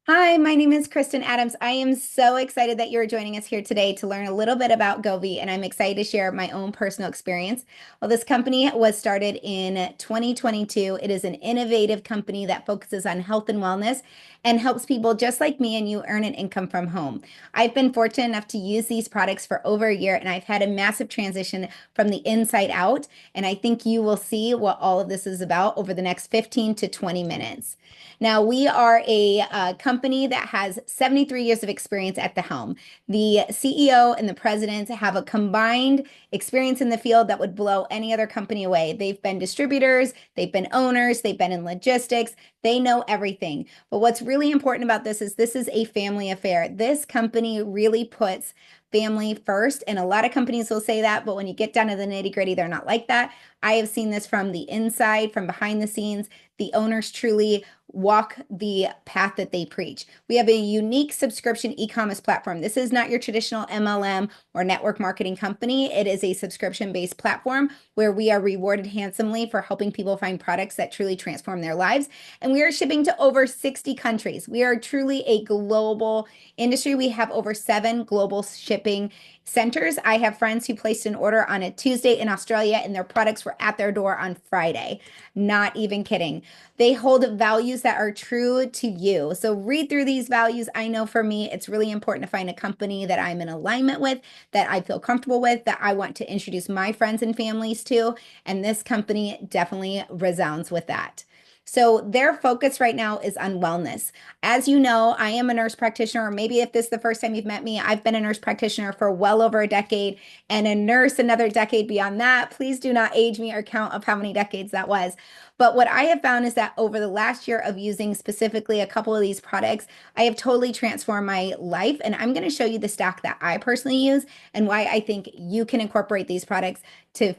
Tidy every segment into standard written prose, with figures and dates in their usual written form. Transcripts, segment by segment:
Hi, my name is Kristen Adams. I am so excited that you're joining us here today to learn a little bit about Govvi, and I'm excited to share my own personal experience. Well, this company was started in 2022. It is an innovative company that focuses on health and wellness and helps people just like me and you earn an income from home. I've been fortunate enough to use these products for over a year, and I've had a massive transition from the inside out. And I think you will see what all of this is about over the next 15 to 20 minutes. Now, we are a company that has 73 years of experience at the helm. The CEO and the president have a combined experience in the field that would blow any other company away. They've been distributors, they've been owners, they've been in logistics, they know everything. But what's really important about this is a family affair. This company really puts family first. And a lot of companies will say that, but when you get down to the nitty gritty, they're not like that. I have seen this from the inside, from behind the scenes. The owners truly walk the path that they preach. We have a unique subscription e-commerce platform. This is not your traditional MLM or network marketing company. It is a subscription-based platform where we are rewarded handsomely for helping people find products that truly transform their lives. And we are shipping to over 60 countries. We are truly a global industry. We have over 7 global shipping centers. I have friends who placed an order on a Tuesday in Australia and their products were at their door on Friday. Not even kidding. They hold values that are true to you. So read through these values. I know for me, it's really important to find a company that I'm in alignment with, that I feel comfortable with, that I want to introduce my friends and families to. And this company definitely resounds with that. So their focus right now is on wellness. As you know, I am a nurse practitioner, or maybe if this is the first time you've met me, I've been a nurse practitioner for well over a decade and a nurse another decade beyond that. Please do not age me or count of how many decades that was. But what I have found is that over the last year of using specifically a couple of these products, I have totally transformed my life. And I'm going to show you the stack that I personally use and why I think you can incorporate these products to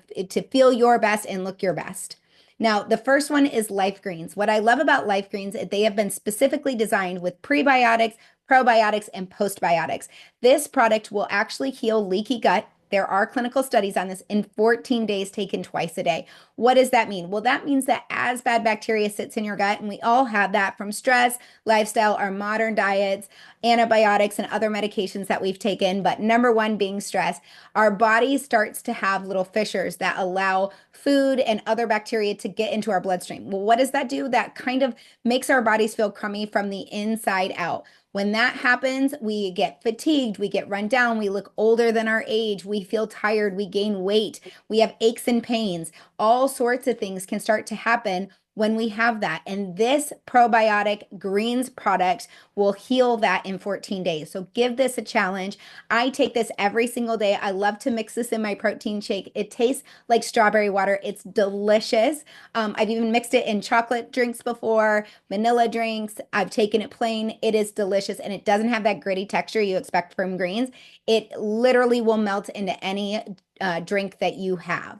feel your best and look your best. Now, the first one is Life Greens. What I love about Life Greens is they have been specifically designed with prebiotics, probiotics, and postbiotics. This product will actually heal leaky gut. There are clinical studies on this in 14 days taken twice a day. What does that mean? Well, that means that as bad bacteria sits in your gut, and we all have that from stress, lifestyle, our modern diets, antibiotics, and other medications that we've taken, but number one being stress, our body starts to have little fissures that allow food and other bacteria to get into our bloodstream. Well, what does that do? That kind of makes our bodies feel crummy from the inside out. When that happens, we get fatigued, we get run down, we look older than our age, we feel tired, we gain weight, we have aches and pains. All sorts of things can start to happen when we have that. And this probiotic greens product will heal that in 14 days. So give this a challenge. I take this every single day. I love to mix this in my protein shake. It tastes like strawberry water. It's delicious. I've even mixed it in chocolate drinks before, vanilla drinks. I've taken it plain. It is delicious and it doesn't have that gritty texture you expect from greens. It literally will melt into any drink that you have.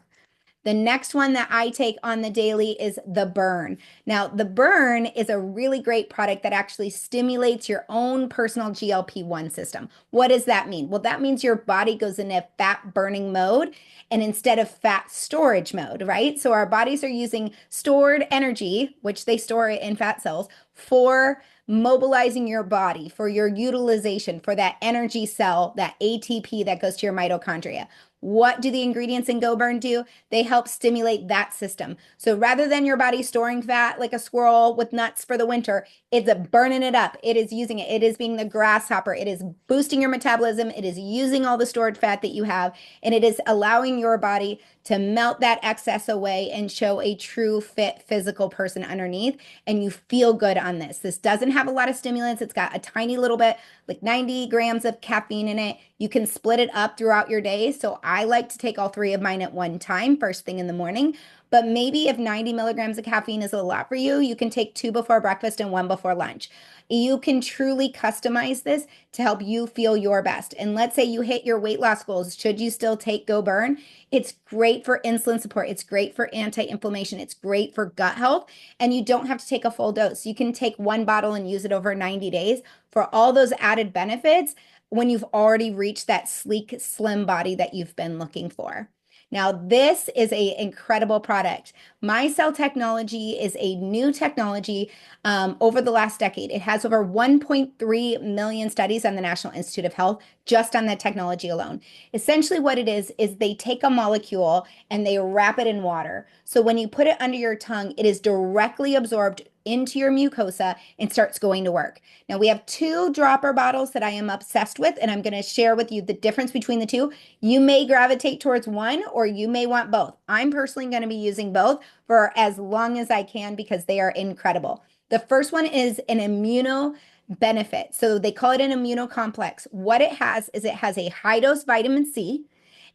The next one that I take on the daily is the Burn. Now, the Burn is a really great product that actually stimulates your own personal GLP-1 system. What does that mean? Well, that means your body goes into fat burning mode and instead of fat storage mode, right? So our bodies are using stored energy, which they store in fat cells, for mobilizing your body, for your utilization, for that energy cell, that ATP that goes to your mitochondria. What do the ingredients in Go Burn do? They help stimulate that system. So rather than your body storing fat like a squirrel with nuts for the winter, it's burning it up. It is using it. It is being the grasshopper. It is boosting your metabolism. It is using all the stored fat that you have, and it is allowing your body to melt that excess away and show a true fit physical person underneath. And you feel good on this. This doesn't have a lot of stimulants. It's got a tiny little bit, like 90 grams of caffeine in it. You can split it up throughout your day. So I like to take all 3 of mine at one time, first thing in the morning. But maybe if 90 milligrams of caffeine is a lot for you, you can take 2 before breakfast and 1 before lunch. You can truly customize this to help you feel your best. And let's say you hit your weight loss goals. Should you still take Go Burn? It's great for insulin support. It's great for anti-inflammation. It's great for gut health. And you don't have to take a full dose. You can take 1 bottle and use it over 90 days for all those added benefits when you've already reached that sleek, slim body that you've been looking for. Now, this is a incredible product. MyCell technology is a new technology over the last decade. It has over 1.3 million studies on the National Institute of Health just on that technology alone. Essentially, what it is they take a molecule and they wrap it in water. So when you put it under your tongue, it is directly absorbed into your mucosa and starts going to work. Now, we have two dropper bottles that I am obsessed with, and I'm going to share with you the difference between the two. You may gravitate towards one or you may want both. I'm personally going to be using both for as long as I can because they are incredible. The first one is an immuno benefit. So they call it an immunocomplex. What it has is it has a high dose vitamin C,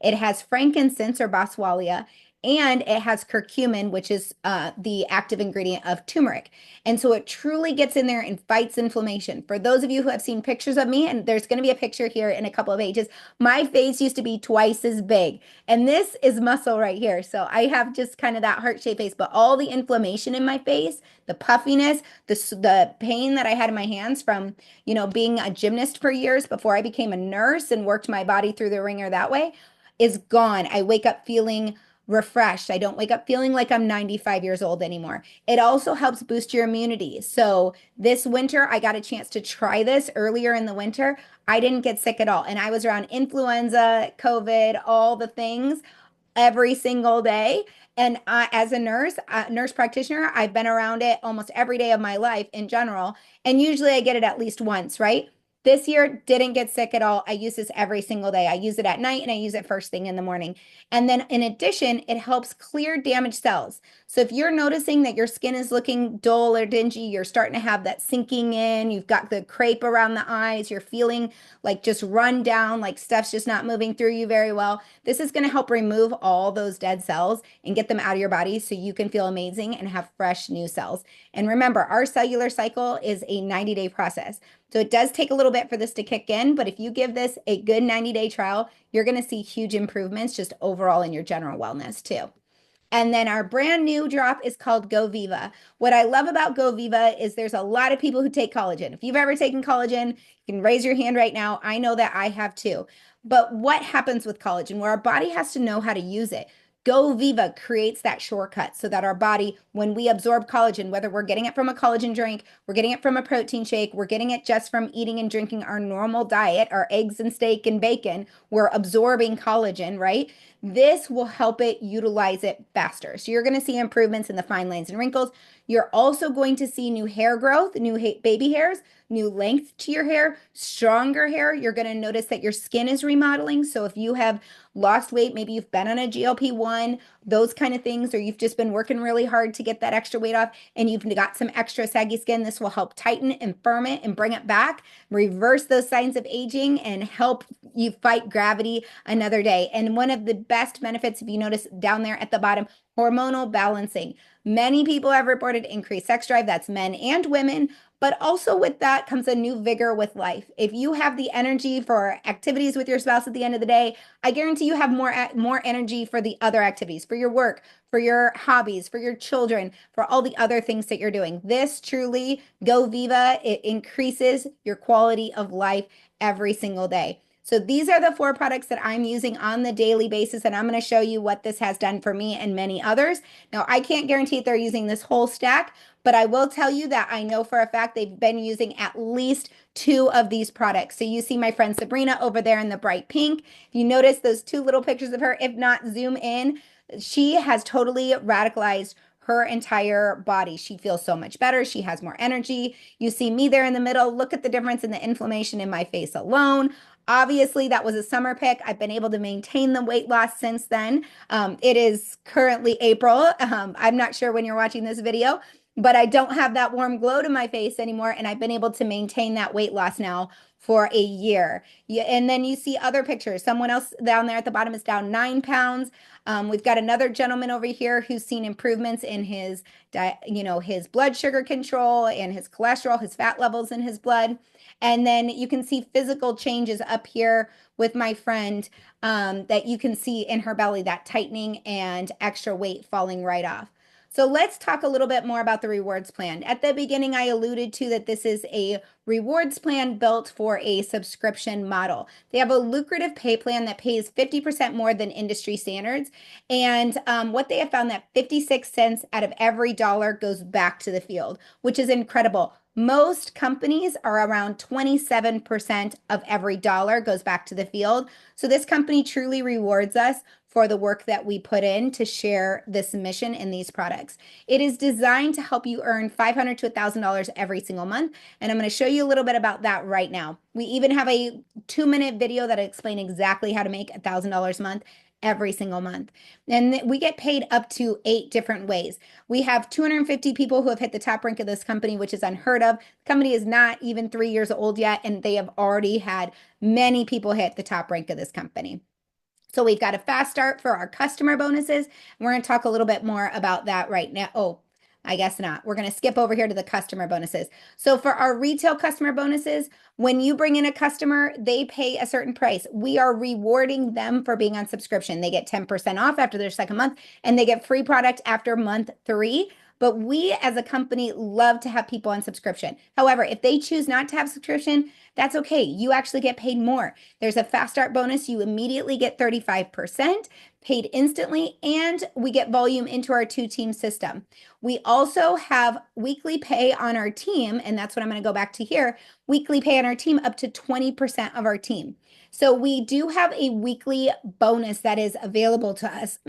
it has frankincense or boswellia, and it has curcumin, which is the active ingredient of turmeric. And so it truly gets in there and fights inflammation. For those of you who have seen pictures of me, and there's going to be a picture here in a couple of pages, my face used to be twice as big. And this is muscle right here. So I have just kind of that heart-shaped face, but all the inflammation in my face, the puffiness, the pain that I had in my hands from, being a gymnast for years before I became a nurse and worked my body through the ringer that way is gone. I wake up feeling refreshed. I don't wake up feeling like I'm 95 years old anymore. It also helps boost your immunity. So this winter, I got a chance to try this earlier in the winter. I didn't get sick at all. And I was around influenza, COVID, all the things every single day. And as a nurse practitioner, I've been around it almost every day of my life in general. And usually I get it at least once, right? This year, didn't get sick at all. I use this every single day. I use it at night and I use it first thing in the morning. And then in addition, it helps clear damaged cells. So if you're noticing that your skin is looking dull or dingy, you're starting to have that sinking in, you've got the crepe around the eyes, you're feeling like just run down, like stuff's just not moving through you very well. This is going to help remove all those dead cells and get them out of your body so you can feel amazing and have fresh new cells. And remember, our cellular cycle is a 90-day process. So it does take a little bit for this to kick in, but if you give this a good 90-day trial, you're going to see huge improvements just overall in your general wellness too. And then our brand new drop is called Govviva. What I love about Govviva is there's a lot of people who take collagen. If you've ever taken collagen, you can raise your hand right now. I know that I have too. But what happens with collagen? Where our body has to know how to use it. Govviva creates that shortcut so that our body, when we absorb collagen, whether we're getting it from a collagen drink, we're getting it from a protein shake, we're getting it just from eating and drinking our normal diet, our eggs and steak and bacon, we're absorbing collagen, right? This will help it utilize it faster. So you're going to see improvements in the fine lines and wrinkles. You're also going to see new hair growth, new baby hairs, new length to your hair, stronger hair. You're going to notice that your skin is remodeling. So if you have lost weight, maybe you've been on a GLP-1, those kind of things, or you've just been working really hard to get that extra weight off and you've got some extra saggy skin, this will help tighten and firm it and bring it back, reverse those signs of aging and help you fight gravity another day. And one of the best benefits, if you notice down there at the bottom, hormonal balancing. Many people have reported increased sex drive, that's men and women, but also with that comes a new vigor with life. If you have the energy for activities with your spouse at the end of the day, I guarantee you have more energy for the other activities, for your work, for your hobbies, for your children, for all the other things that you're doing. This truly, Govviva, it increases your quality of life every single day. So these are the 4 products that I'm using on the daily basis, and I'm going to show you what this has done for me and many others. Now, I can't guarantee if they're using this whole stack, but I will tell you that I know for a fact they've been using at least 2 of these products. So you see my friend Sabrina over there in the bright pink. If you notice those 2 little pictures of her, if not, zoom in. She has totally radicalized her entire body. She feels so much better. She has more energy. You see me there in the middle. Look at the difference in the inflammation in my face alone. Obviously, that was a summer pick. I've been able to maintain the weight loss since then. It is currently April. I'm not sure when you're watching this video, but I don't have that warm glow to my face anymore. And I've been able to maintain that weight loss now for a year. And then you see other pictures. Someone else down there at the bottom is down 9 pounds. We've got another gentleman over here who's seen improvements in his, his blood sugar control and his cholesterol, his fat levels in his blood. And then you can see physical changes up here with my friend that you can see in her belly, that tightening and extra weight falling right off. So let's talk a little bit more about the rewards plan. At the beginning, I alluded to that this is a rewards plan built for a subscription model. They have a lucrative pay plan that pays 50% more than industry standards. And what they have found that 56 cents out of every dollar goes back to the field, which is incredible. Most companies are around 27% of every dollar goes back to the field. So this company truly rewards us for the work that we put in to share this mission and these products. It is designed to help you earn $500 to $1,000 every single month. And I'm going to show you a little bit about that right now. We even have a 2-minute video that explains exactly how to make $1,000 a month every single month. And we get paid up to 8 different ways. We have 250 people who have hit the top rank of this company, which is unheard of. The company is not even 3 years old yet, and they have already had many people hit the top rank of this company. So we've got a fast start for our customer bonuses. We're going to talk a little bit more about that right now. Oh, I guess not. We're going to skip over here to the customer bonuses. So for our retail customer bonuses, when you bring in a customer, they pay a certain price. We are rewarding them for being on subscription. They get 10% off after their second month, and they get free product after month 3. But we as a company love to have people on subscription. However, if they choose not to have subscription, that's okay. You actually get paid more. There's a fast start bonus. You immediately get 35% paid instantly, and we get volume into our 2-team system. We also have weekly pay on our team, and that's what I'm going to go back to here. Weekly pay on our team up to 20% of our team. So we do have a weekly bonus that is available to us.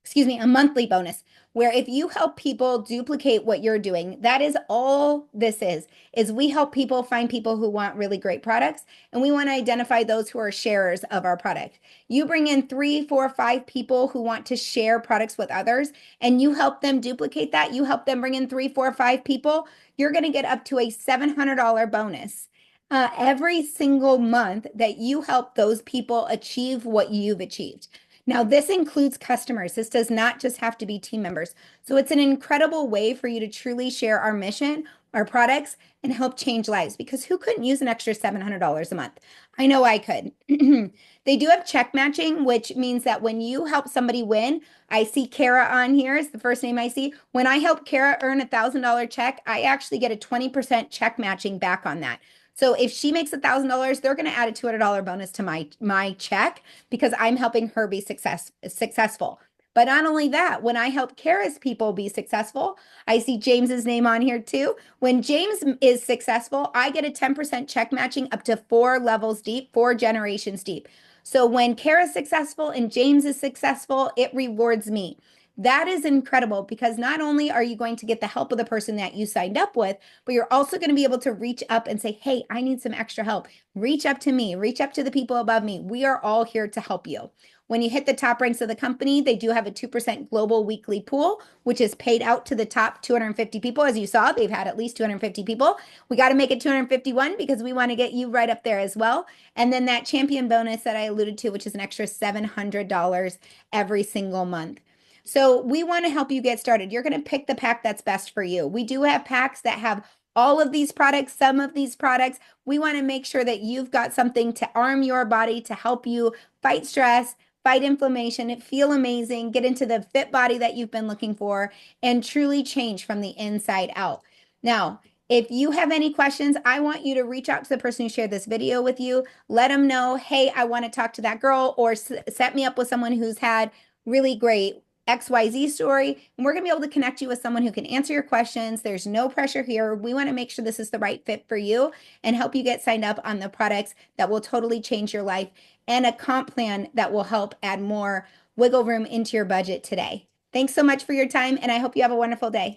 Excuse me, a monthly bonus, where if you help people duplicate what you're doing, that is all this is we help people find people who want really great products, and we want to identify those who are sharers of our product. You bring in 3, 4, 5 people who want to share products with others, and you help them duplicate that. You help them bring in 3, 4, 5 people. You're going to get up to a $700 bonus every single month that you help those people achieve what you've achieved. Now, this includes customers. This does not just have to be team members. So it's an incredible way for you to truly share our mission, our products, and help change lives, because who couldn't use an extra $700 a month? I know I could. They do have check matching, which means that when you help somebody win, I see Kara on here is the first name I see. When I help Kara earn a $1,000 check, I actually get a 20% check matching back on that. So if she makes $1,000, they're going to add a $200 bonus to my check because I'm helping her be successful. But not only that, when I help Kara's people be successful, I see James's name on here too. When James is successful, I get a 10% check matching up to 4 levels deep, 4 generations deep. So when Kara's successful and James is successful, it rewards me. That is incredible, because not only are you going to get the help of the person that you signed up with, but you're also going to be able to reach up and say, hey, I need some extra help. Reach up to me, reach up to the people above me. We are all here to help you. When you hit the top ranks of the company, they do have a 2% global weekly pool, which is paid out to the top 250 people. As you saw, they've had at least 250 people. We got to make it 251 because we want to get you right up there as well. And then that champion bonus that I alluded to, which is an extra $700 every single month. So we want to help you get started. You're going to pick the pack that's best for you. We do have packs that have all of these products, some of these products. We want to make sure that you've got something to arm your body to help you fight stress, fight inflammation, feel amazing, get into the fit body that you've been looking for, and truly change from the inside out. Now, if you have any questions, I want you to reach out to the person who shared this video with you. Let them know, hey, I want to talk to that girl, or set me up with someone who's had really great XYZ story, and we're going to be able to connect you with someone who can answer your questions. There's no pressure here. We want to make sure this is the right fit for you and help you get signed up on the products that will totally change your life, and a comp plan that will help add more wiggle room into your budget today. Thanks so much for your time, and I hope you have a wonderful day.